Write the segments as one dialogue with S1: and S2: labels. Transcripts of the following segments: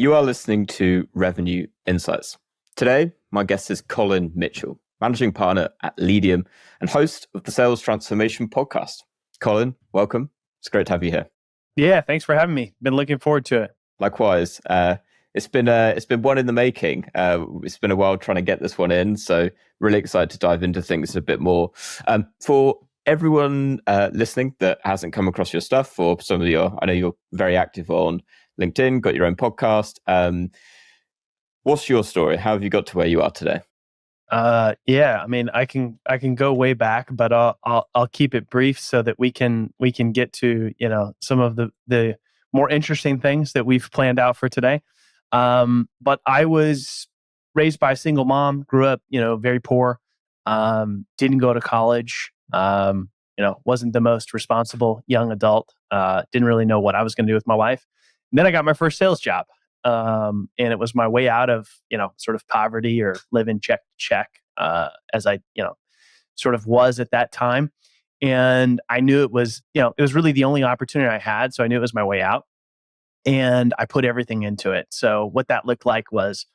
S1: You are listening to Revenue Insights. Today, my guest is Collin Mitchell, managing partner at Leadium and host of the Sales Transformation Podcast. Collin, welcome. It's great to have you here.
S2: Yeah, thanks for having me. Been looking forward to it.
S1: Likewise. It's been one in the making. It's been a while trying to get this one in, so really excited to dive into things a bit more. For everyone listening that hasn't come across your stuff, or some of I know you're very active on LinkedIn, got your own podcast. What's your story? How have you got to where you are today?
S2: Yeah, I mean, I can go way back, but I'll keep it brief so that we can get to some of the more interesting things that we've planned out for today. But I was raised by a single mom, grew up very poor, didn't go to college, wasn't the most responsible young adult, didn't really know what I was going to do with my life. And then I got my first sales job. And it was my way out of, sort of poverty or living check to check, as I, sort of was at that time. And I knew it was really the only opportunity I had. So I knew it was my way out and I put everything into it. So what that looked like was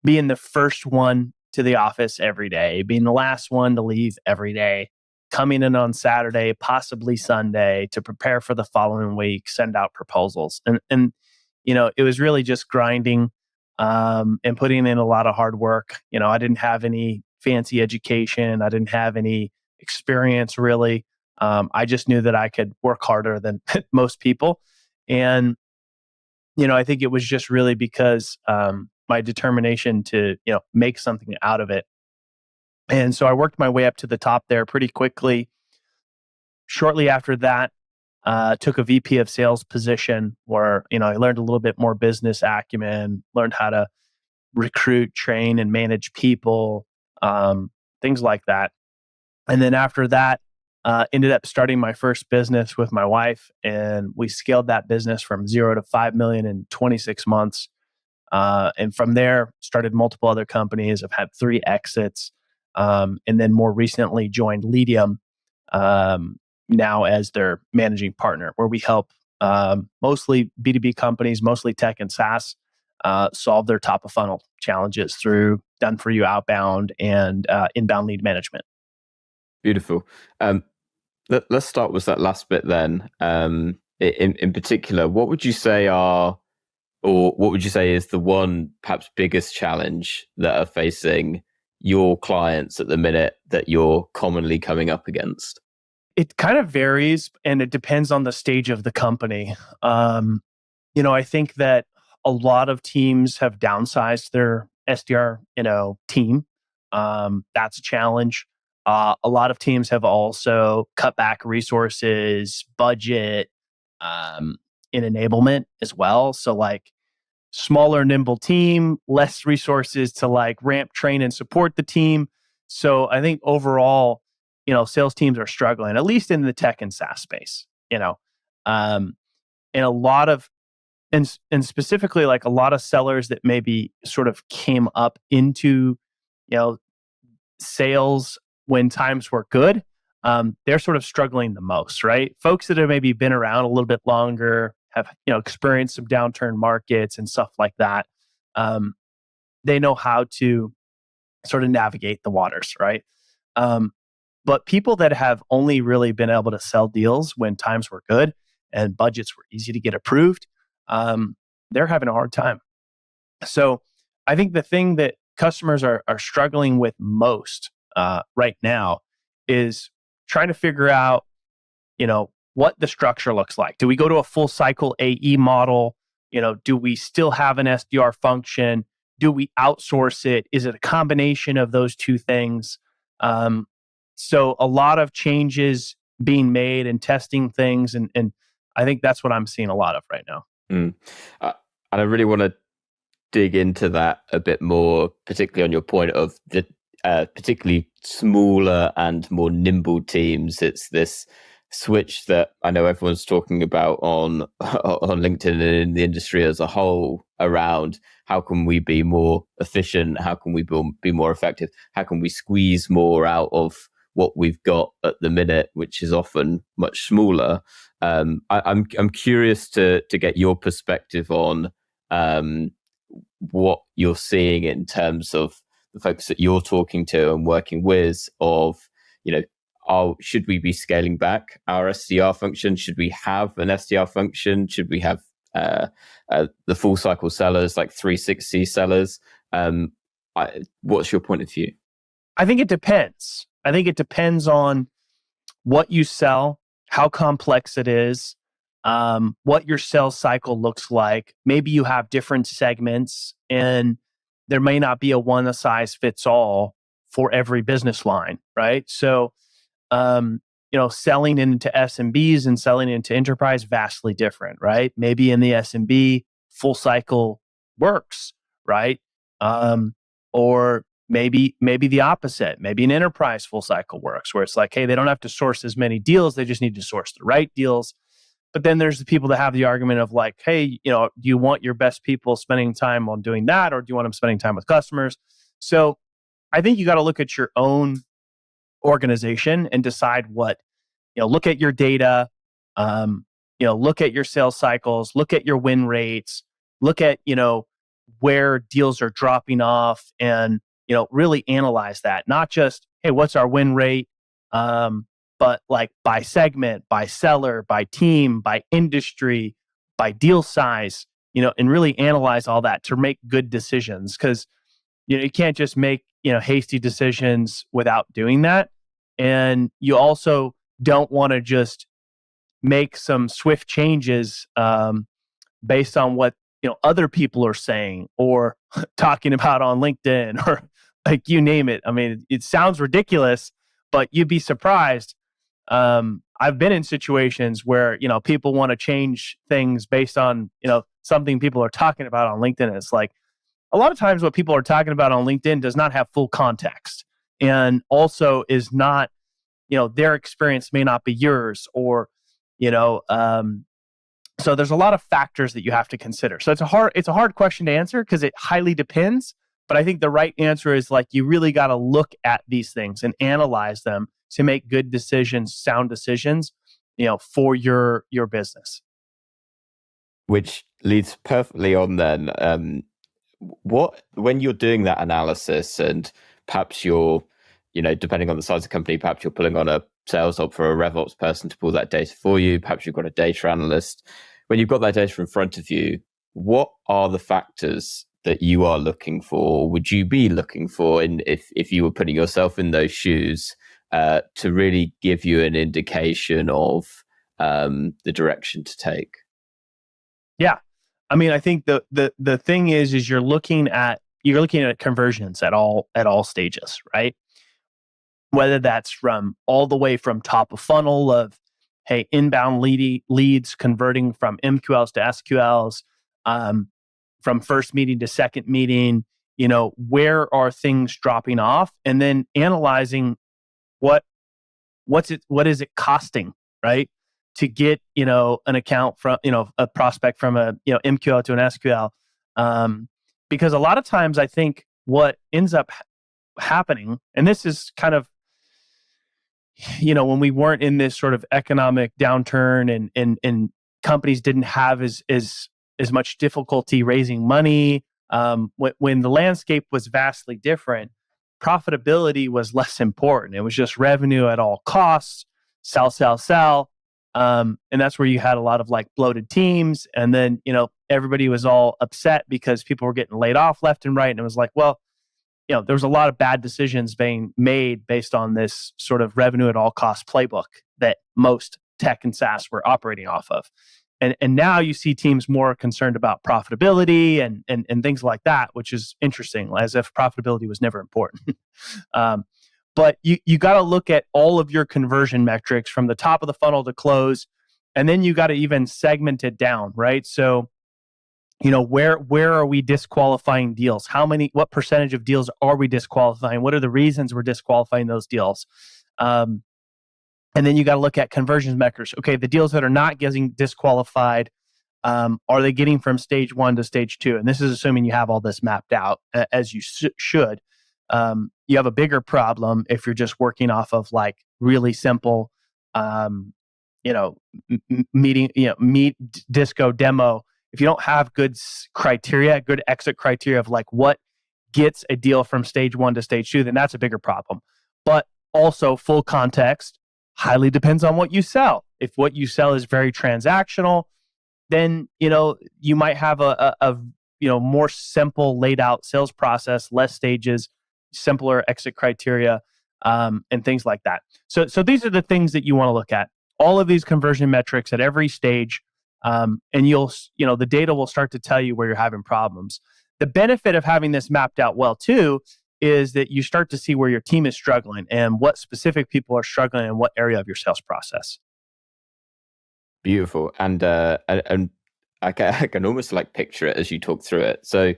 S2: being the first one to the office every day, being the last one to leave every day, coming in on Saturday, possibly Sunday to prepare for the following week, send out proposals. And it was really just grinding and putting in a lot of hard work. I didn't have any fancy education. I didn't have any experience really. I just knew that I could work harder than most people. And, I think it was just really because my determination to, make something out of it. And so I worked my way up to the top there pretty quickly. Shortly after that, took a VP of sales position where, I learned a little bit more business acumen, learned how to recruit, train, and manage people, things like that. And then after that, ended up starting my first business with my wife, and we scaled that business from 0 to 5 million in 26 months. And from there, started multiple other companies. I've had 3 exits, and then more recently joined Leadium, now as their managing partner, where we help mostly B2B companies, mostly tech and SaaS, solve their top of funnel challenges through done for you outbound and inbound lead management.
S1: Beautiful. Let's start with that last bit then. In particular, what would you say is the one perhaps biggest challenge that are facing your clients at the minute that you're commonly coming up against?
S2: It kind of varies and it depends on the stage of the company. I think that a lot of teams have downsized their SDR, team. That's a challenge. A lot of teams have also cut back resources, budget, in enablement as well. So like smaller, nimble team, less resources to like ramp, train, and support the team. So I think overall, sales teams are struggling, at least in the tech and SaaS space, and a lot of, and specifically like a lot of sellers that maybe sort of came up into, sales when times were good, they're sort of struggling the most, right? Folks that have maybe been around a little bit longer, have, experienced some downturn markets and stuff like that. They know how to sort of navigate the waters, right? But people that have only really been able to sell deals when times were good and budgets were easy to get approved, they're having a hard time. So I think the thing that customers are struggling with most right now is trying to figure out, what the structure looks like. Do we go to a full cycle AE model? Do we still have an SDR function? Do we outsource it? Is it a combination of those two things? So a lot of changes being made and testing things. And I think that's what I'm seeing a lot of right now.
S1: And I really want to dig into that a bit more, particularly on your point of the particularly smaller and more nimble teams. It's this switch that I know everyone's talking about on LinkedIn and in the industry as a whole around how can we be more efficient? How can we be more effective? How can we squeeze more out of what we've got at the minute, which is often much smaller? I'm curious to get your perspective on what you're seeing in terms of the folks that you're talking to and working with of, should we be scaling back our SDR function? Should we have an SDR function? Should we have the full cycle sellers, like 360 sellers? What's your point of view?
S2: I think it depends. I think it depends on what you sell, how complex it is, what your sales cycle looks like. Maybe you have different segments and there may not be a one size fits all for every business line, right? So, selling into SMBs and selling into enterprise, vastly different, right? Maybe in the SMB, full cycle works, right? Or maybe the opposite. Maybe an enterprise full cycle works, where it's like, hey, they don't have to source as many deals; they just need to source the right deals. But then there's the people that have the argument of like, hey, do you want your best people spending time on doing that, or do you want them spending time with customers? So, I think you got to look at your own organization and decide what, look at your data, look at your sales cycles, look at your win rates, look at, where deals are dropping off, and, really analyze that. Not just, hey, what's our win rate? But like by segment, by seller, by team, by industry, by deal size, and really analyze all that to make good decisions. Because, you can't just make, hasty decisions without doing that. And you also don't want to just make some swift changes based on what other people are saying or talking about on LinkedIn or like you name it. I mean, it sounds ridiculous, but you'd be surprised. I've been in situations where people want to change things based on something people are talking about on LinkedIn. And it's like a lot of times what people are talking about on LinkedIn does not have full context, and also is not their experience may not be yours, or so there's a lot of factors that you have to consider. So it's a hard question to answer because it highly depends. But I think the right answer is like you really got to look at these things and analyze them to make good decisions, sound decisions, for your business.
S1: Which leads perfectly on then. When you're doing that analysis, and perhaps you're, depending on the size of the company, perhaps you're pulling on a sales op for a RevOps person to pull that data for you. Perhaps you've got a data analyst. When you've got that data in front of you, what are the factors that you are looking for? Would you be looking for if you were putting yourself in those shoes to really give you an indication of the direction to take?
S2: Yeah. I mean, I think the thing is you're looking at conversions at all stages, right? Whether that's from all the way from top of funnel of, hey, inbound leads converting from MQLs to SQLs, from first meeting to second meeting, where are things dropping off, and then analyzing what is it costing, right? To get, an account from, a prospect from a, MQL to an SQL. Because a lot of times I think what ends up happening, and this is kind of, when we weren't in this sort of economic downturn and companies didn't have as much difficulty raising money, when the landscape was vastly different, profitability was less important. It was just revenue at all costs, sell. And that's where you had a lot of like bloated teams. And then, everybody was all upset because people were getting laid off left and right. And it was like, well, there was a lot of bad decisions being made based on this sort of revenue at all cost playbook that most tech and SaaS were operating off of. And now you see teams more concerned about profitability and things like that, which is interesting, as if profitability was never important. But you got to look at all of your conversion metrics from the top of the funnel to close, and then you got to even segment it down, right? So, where are we disqualifying deals? What percentage of deals are we disqualifying? What are the reasons we're disqualifying those deals? And then you got to look at conversion metrics. Okay, the deals that are not getting disqualified, are they getting from stage 1 to stage 2? And this is assuming you have all this mapped out, as you should. You have a bigger problem if you're just working off of like really simple, meet disco demo if you don't have good criteria, good exit criteria of like what gets a deal from stage 1 to stage 2, then that's a bigger problem. But also, full context highly depends on what you sell. If what you sell is very transactional, then you might have a more simple laid out sales process, less stages, simpler exit criteria, and things like that. So these are the things that you want to look at. All of these conversion metrics at every stage, and the data will start to tell you where you're having problems. The benefit of having this mapped out well too is that you start to see where your team is struggling and what specific people are struggling in what area of your sales process.
S1: Beautiful. And I can almost like picture it as you talk through it. So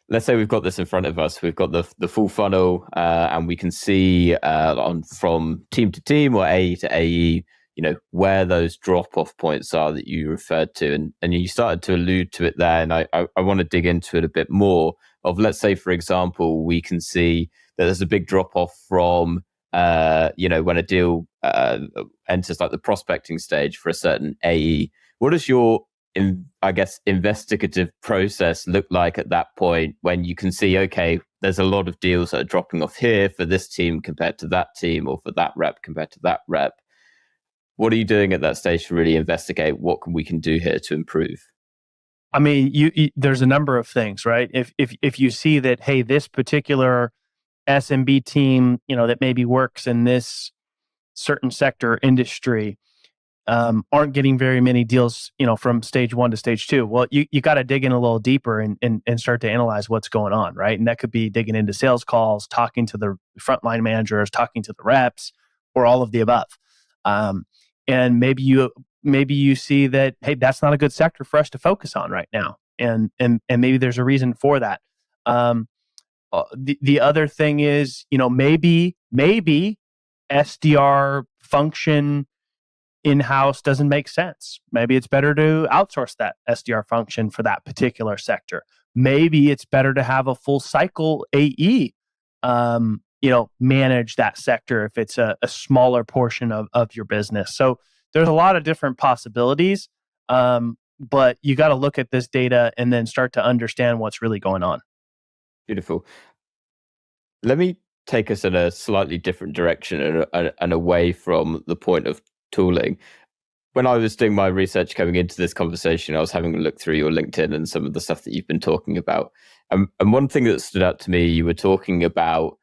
S1: let's say we've got this in front of us. We've got the full funnel, and we can see from team to team or AE to AE, where those drop-off points are that you referred to. And you started to allude to it there. And I want to dig into it a bit more of, let's say, for example, we can see that there's a big drop-off from, when a deal enters like the prospecting stage for a certain AE. What does your, investigative process look like at that point when you can see, okay, there's a lot of deals that are dropping off here for this team compared to that team, or for that rep compared to that rep? What are you doing at that stage to really investigate what we can do here to improve?
S2: I mean, you there's a number of things, right? If you see that, hey, this particular SMB team, that maybe works in this certain sector industry, aren't getting very many deals, from stage 1 to stage 2. Well, you got to dig in a little deeper and start to analyze what's going on, right? And that could be digging into sales calls, talking to the frontline managers, talking to the reps, or all of the above. And maybe you see that, hey, that's not a good sector for us to focus on right now, and maybe there's a reason for that. The other thing is, maybe SDR function in-house doesn't make sense. Maybe it's better to outsource that SDR function for that particular sector. Maybe it's better to have a full cycle AE, manage that sector if it's a smaller portion of your business. So there's a lot of different possibilities, but you got to look at this data and then start to understand what's really going on.
S1: Beautiful. Let me take us in a slightly different direction and away from the point of tooling. When I was doing my research coming into this conversation, I was having a look through your LinkedIn and some of the stuff that you've been talking about. And one thing that stood out to me, you were talking about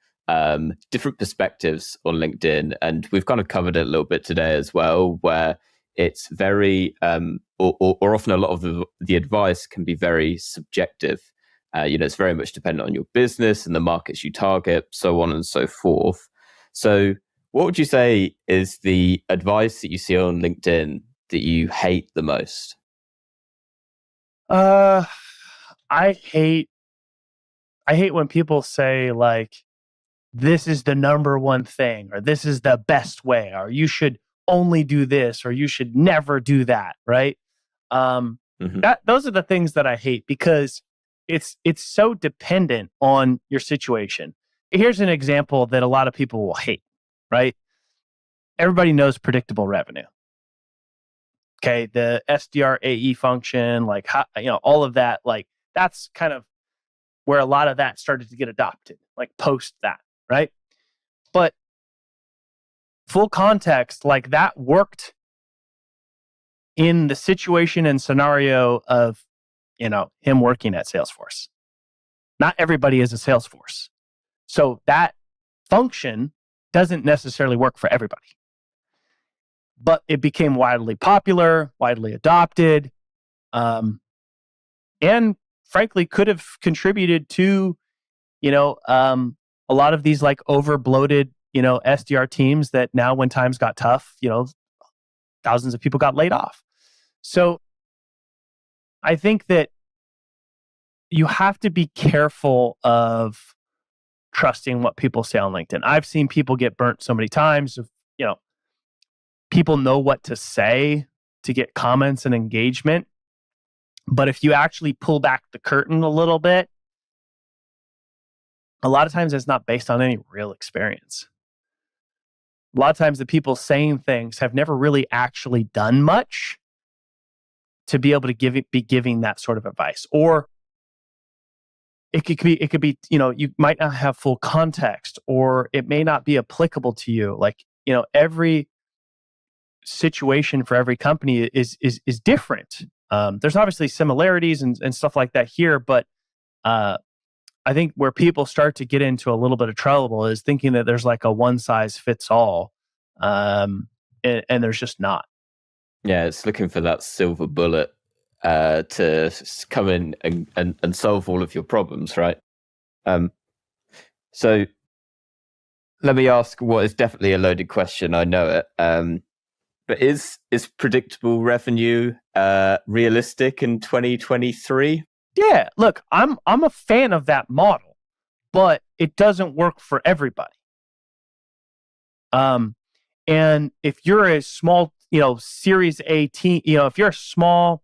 S1: different perspectives on LinkedIn. And we've kind of covered it a little bit today as well, where it's very, or often a lot of the advice can be very subjective. It's very much dependent on your business and the markets you target, so on and so forth. So what would you say is the advice that you see on LinkedIn that you hate the most?
S2: I hate when people say like, this is the number one thing, or this is the best way, or you should only do this, or you should never do that, right? Those are the things that I hate, because it's so dependent on your situation. Here's an example that a lot of people will hate, right? Everybody knows predictable revenue. Okay, the SDR AE function, like all of that, like that's kind of where a lot of that started to get adopted, like post that, right? But full context, like that worked in the situation and scenario of him working at Salesforce. Not everybody is a Salesforce. So that function doesn't necessarily work for everybody. But it became widely popular, widely adopted, and frankly could have contributed to, a lot of these like over bloated, SDR teams that now when times got tough, thousands of people got laid off. So I think that you have to be careful of trusting what people say on LinkedIn. I've seen people get burnt so many times. People know what to say to get comments and engagement. But if you actually pull back the curtain a little bit, a lot of times it's not based on any real experience. A lot of times the people saying things have never really actually done much to be able to be giving that sort of advice. Or it could be, you might not have full context, or it may not be applicable to you. Like, every situation for every company is different. There's obviously similarities and stuff like that here, but I think where people start to get into a little bit of trouble is thinking that there's like a one size fits all, and there's just not.
S1: Yeah, it's looking for that silver bullet to come in and solve all of your problems, right? So let me ask what is definitely a loaded question. I know it. But is predictable revenue realistic in 2023?
S2: Yeah, look, I'm a fan of that model, but it doesn't work for everybody. And if you're a small, Series A team, if you're a small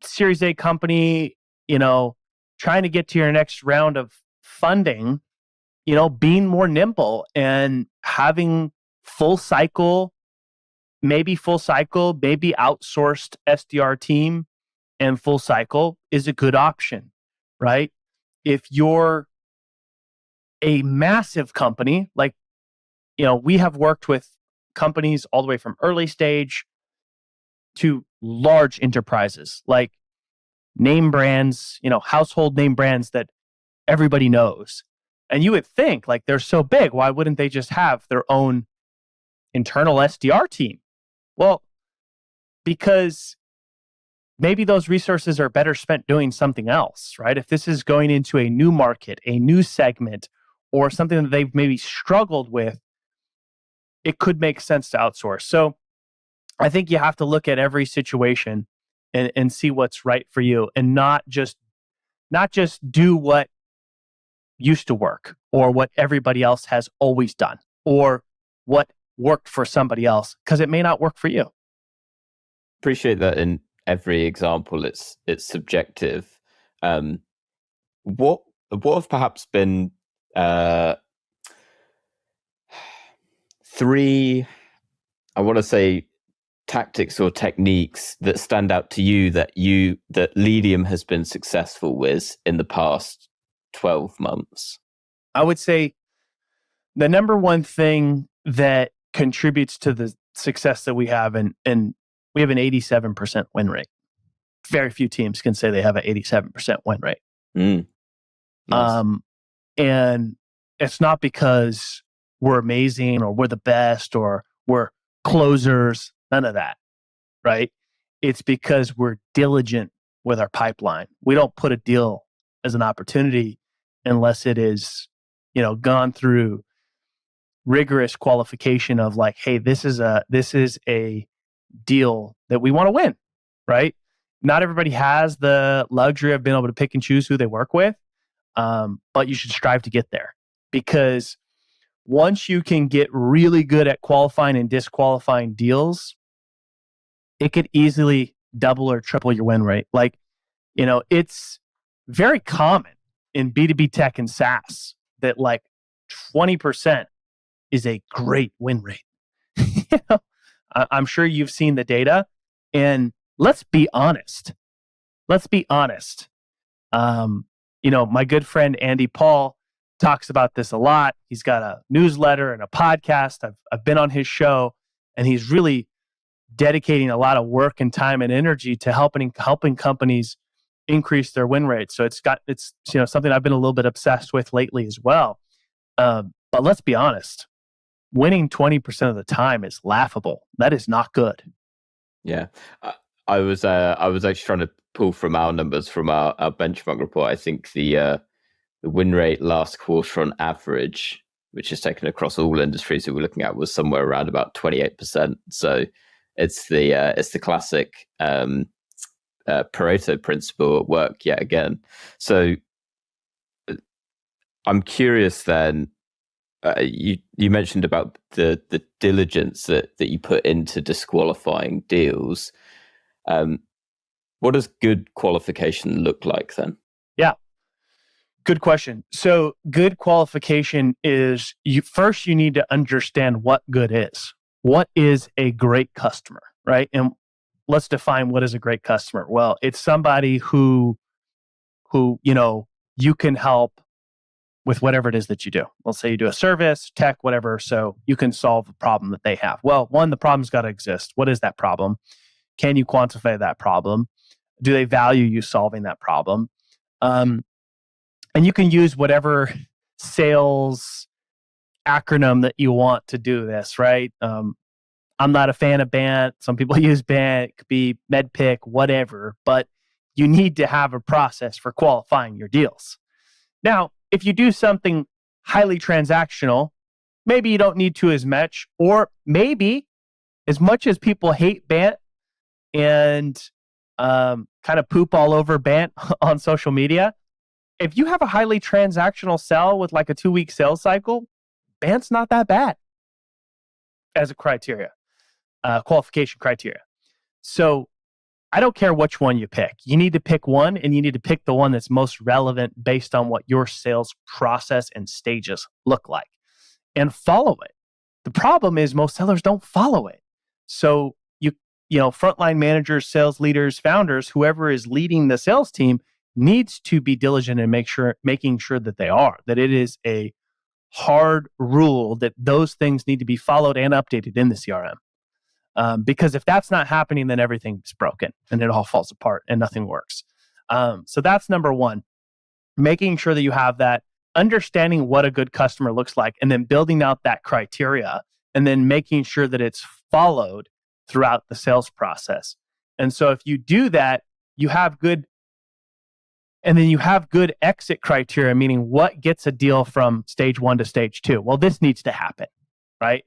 S2: Series A company, trying to get to your next round of funding, being more nimble and having full cycle, maybe outsourced SDR team and full cycle is a good option, right? If you're a massive company, like, we have worked with companies all the way from early stage to large enterprises, like name brands, household name brands that everybody knows. And you would think, like, they're so big, why wouldn't they just have their own internal SDR team? Well, because maybe those resources are better spent doing something else, right? If this is going into a new market, a new segment, or something that they've maybe struggled with, it could make sense to outsource. So I think you have to look at every situation and see what's right for you, and not just do what used to work or what everybody else has always done or what worked for somebody else, because it may not work for you.
S1: Appreciate that in every example it's subjective. What have perhaps been three, I want to say, tactics or techniques that stand out to you that Leadium has been successful with in the past 12 months?
S2: I would say the number one thing that contributes to the success that we have, and we have an 87% win rate. Very few teams can say they have an 87% win rate.
S1: Nice.
S2: And it's not because we're amazing or we're the best or we're closers, none of that, right? It's because we're diligent with our pipeline. We don't put a deal as an opportunity unless it is, gone through rigorous qualification of like, hey, this is a deal that we want to win, right? Not everybody has the luxury of being able to pick and choose who they work with, but you should strive to get there, because once you can get really good at qualifying and disqualifying deals, it could easily double or triple your win rate. Like, it's very common in B2B tech and SaaS that like 20% is a great win rate. I'm sure you've seen the data, and let's be honest. My good friend Andy Paul talks about this a lot. He's got a newsletter and a podcast. I've been on his show, and he's really dedicating a lot of work and time and energy to helping companies increase their win rate. So it's something I've been a little bit obsessed with lately as well. But let's be honest, winning 20% of the time is laughable. That is not good.
S1: Yeah, I was actually trying to pull from our numbers from our benchmark report. I think the win rate last quarter on average, which is taken across all industries that we're looking at, was somewhere around about 28%. So it's the classic Pareto principle at work yet again. So I'm curious then. You mentioned about the diligence that you put into disqualifying deals. What does good qualification look like then?
S2: Yeah, good question. So good qualification is you need to understand what good is. What is a great customer, right? And let's define what is a great customer. Well, it's somebody who you can help with whatever it is that you do. Let's say you do a service, tech, whatever, so you can solve a problem that they have. Well, one, the problem's got to exist. What is that problem? Can you quantify that problem? Do they value you solving that problem? And you can use whatever sales acronym that you want to do this, right? I'm not a fan of BANT. Some people use BANT. It could be MedPick, whatever. But you need to have a process for qualifying your deals. Now, if you do something highly transactional, maybe you don't need to as much, or maybe as much as people hate BANT and kind of poop all over BANT on social media, if you have a highly transactional sell with like a 2-week sales cycle, BANT's not that bad as a criteria, qualification criteria. So I don't care which one you pick. You need to pick one, and you need to pick the one that's most relevant based on what your sales process and stages look like, and follow it. The problem is most sellers don't follow it. So frontline managers, sales leaders, founders, whoever is leading the sales team needs to be diligent in making sure that that it is a hard rule that those things need to be followed and updated in the CRM. Because if that's not happening, then everything's broken and it all falls apart and nothing works. So that's number one, making sure that you have that, understanding what a good customer looks like, and then building out that criteria, and then making sure that it's followed throughout the sales process. And so if you do that, you have good exit criteria, meaning what gets a deal from stage 1 to stage 2. Well, this needs to happen, right?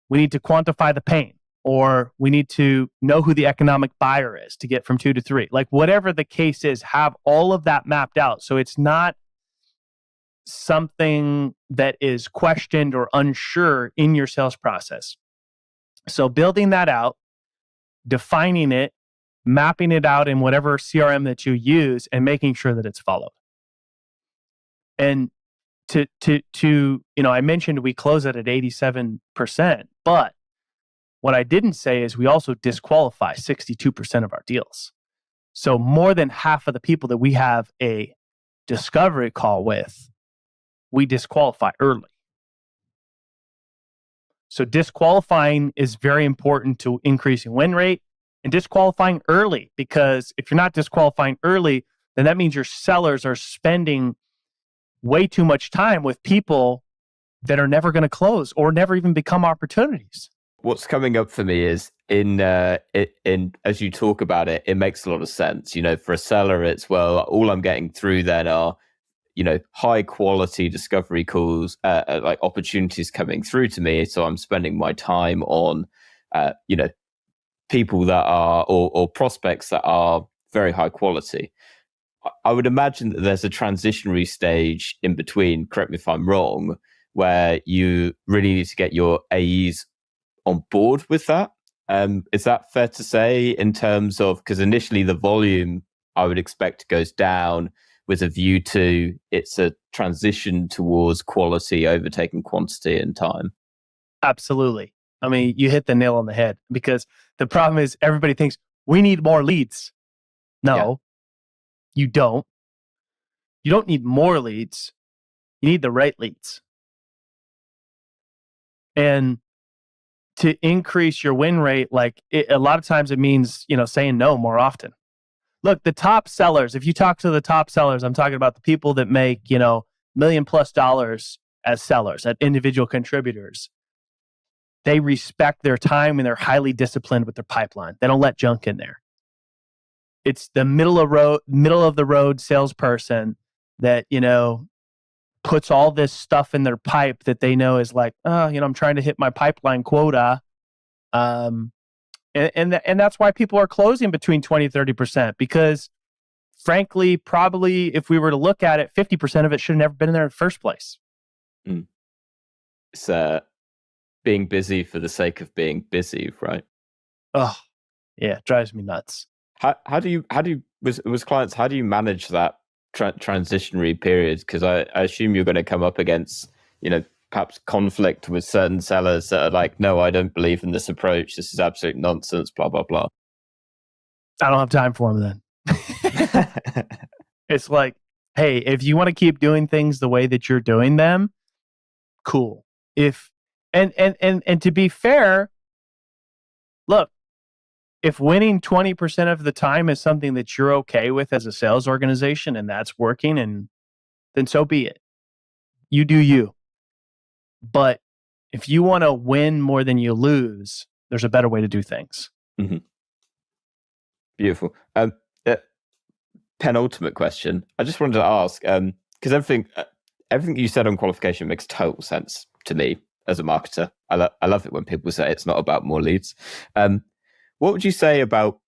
S2: We need to quantify the pain, or we need to know who the economic buyer is to get from 2 to 3. Like whatever the case is, have all of that mapped out. So it's not something that is questioned or unsure in your sales process. So building that out, defining it, mapping it out in whatever CRM that you use, and making sure that it's followed. And I mentioned we close it at 87%, but what I didn't say is we also disqualify 62% of our deals. So more than half of the people that we have a discovery call with, we disqualify early. So disqualifying is very important to increasing win rate, and disqualifying early, because if you're not disqualifying early, then that means your sellers are spending way too much time with people that are never going to close or never even become opportunities.
S1: What's coming up for me is in as you talk about it, it makes a lot of sense. For a seller, it's, well, all I'm getting through then are, high quality discovery calls, like opportunities coming through to me. So I'm spending my time on, people that are, or prospects that are very high quality. I would imagine that there's a transitionary stage in between, correct me if I'm wrong, where you really need to get your AEs on board with that. Is that fair to say, in terms of, because initially the volume I would expect goes down with a view to it's a transition towards quality overtaking quantity in time? Absolutely.
S2: I mean, you hit the nail on the head, because the problem is everybody thinks we need more leads. No, You don't. You don't need more leads. You need the right leads. And to increase your win rate, a lot of times it means, saying no more often. Look, the top sellers, if you talk to the top sellers, I'm talking about the people that make, $1 million+ as sellers, as individual contributors. They respect their time and they're highly disciplined with their pipeline. They don't let junk in there. It's the middle of the road salesperson that, puts all this stuff in their pipe that they know is like, I'm trying to hit my pipeline quota. And that's why people are closing between 20 and 30%, because frankly, probably if we were to look at it, 50% of it should have never been in there in the first place.
S1: It's being busy for the sake of being busy, right?
S2: Oh, yeah, it drives me nuts.
S1: How do you with clients, how do you manage that transitionary period? Because I assume you're going to come up against, perhaps conflict with certain sellers that are like, no, I don't believe in this approach. This is absolute nonsense, blah, blah, blah.
S2: I don't have time for them then. It's like, hey, if you want to keep doing things the way that you're doing them, cool. If and to be fair, look, if winning 20% of the time is something that you're okay with as a sales organization and that's working, and then so be it. You do you. But if you want to win more than you lose, there's a better way to do things.
S1: Mm-hmm. Beautiful. Penultimate question. I just wanted to ask, because everything you said on qualification makes total sense to me as a marketer. I love it when people say it's not about more leads. What would you say about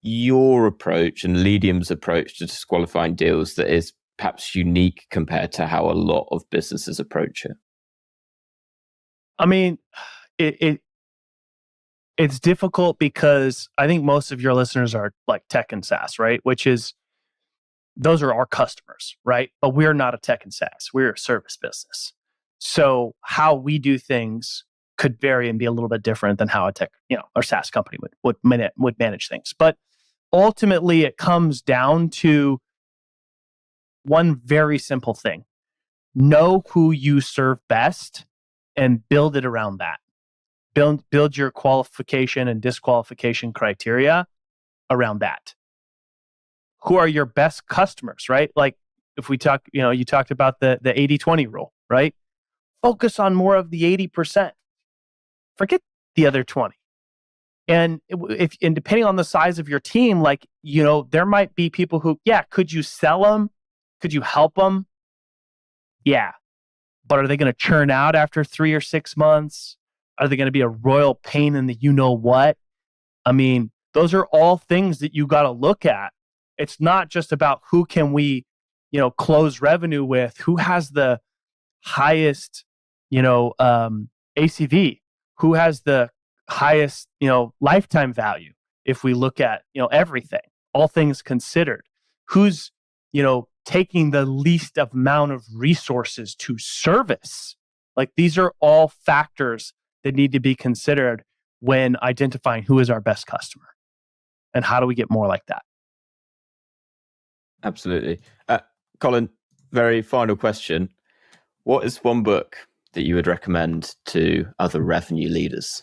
S1: your approach and Leadium's approach to disqualifying deals that is perhaps unique compared to how a lot of businesses approach it?
S2: I mean, it's difficult because I think most of your listeners are like tech and SaaS, right? Which is, those are our customers, right? But we're not a tech and SaaS. We're a service business. So how we do things could vary and be a little bit different than how a tech, or SaaS company would manage things. But ultimately, it comes down to one very simple thing: know who you serve best and build it around that. Build your qualification and disqualification criteria around that. Who are your best customers, right? Like if we talk, you talked about the 80-20 rule, right? Focus on more of the 80%. Forget the other 20. And and depending on the size of your team, like, there might be people who, could you sell them? Could you help them? Yeah. But are they going to churn out after 3 or 6 months? Are they going to be a royal pain in the what? I mean, those are all things that you got to look at. It's not just about who can we, close revenue with, who has the highest, ACV, who has the highest, lifetime value. If we look at, everything, all things considered, who's, taking the least amount of resources to service. Like, these are all factors that need to be considered when identifying who is our best customer and how do we get more like that.
S1: Absolutely. Collin, very final question. What is one book that you would recommend to other revenue leaders?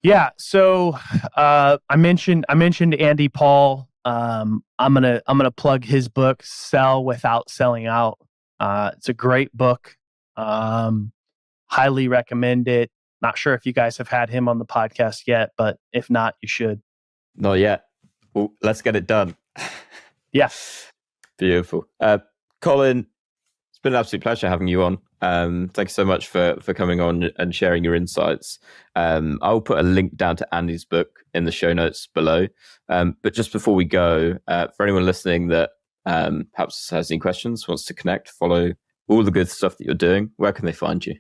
S2: Yeah. So I mentioned Andy Paul. I'm gonna plug his book, Sell Without Selling Out. It's a great book. Highly recommend it. Not sure if you guys have had him on the podcast yet, but if not, you should.
S1: Not yet. Well, let's get it done.
S2: Yeah.
S1: Beautiful. Collin, it's been an absolute pleasure having you on. Thank you so much for coming on and sharing your insights. I'll put a link down to Andy's book in the show notes below. But just before we go, for anyone listening that perhaps has any questions, wants to connect, follow all the good stuff that you're doing, where can they find you?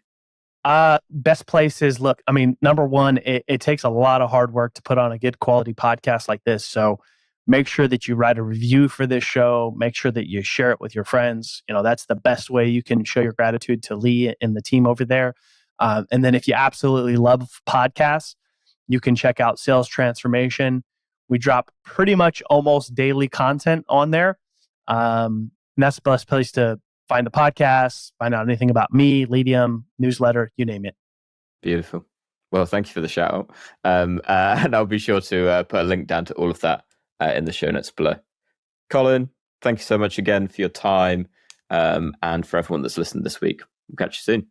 S2: Best places, look, I mean, number one, it takes a lot of hard work to put on a good quality podcast like this. So make sure that you write a review for this show. Make sure that you share it with your friends. That's the best way you can show your gratitude to Lee and the team over there. And then if you absolutely love podcasts, you can check out Sales Transformation. We drop pretty much almost daily content on there. And that's the best place to find the podcast, find out anything about me, Leadium, newsletter, you name it.
S1: Beautiful. Well, thank you for the shout out. And I'll be sure to put a link down to all of that in the show notes below. Collin, thank you so much again for your time and for everyone that's listened this week. We'll catch you soon.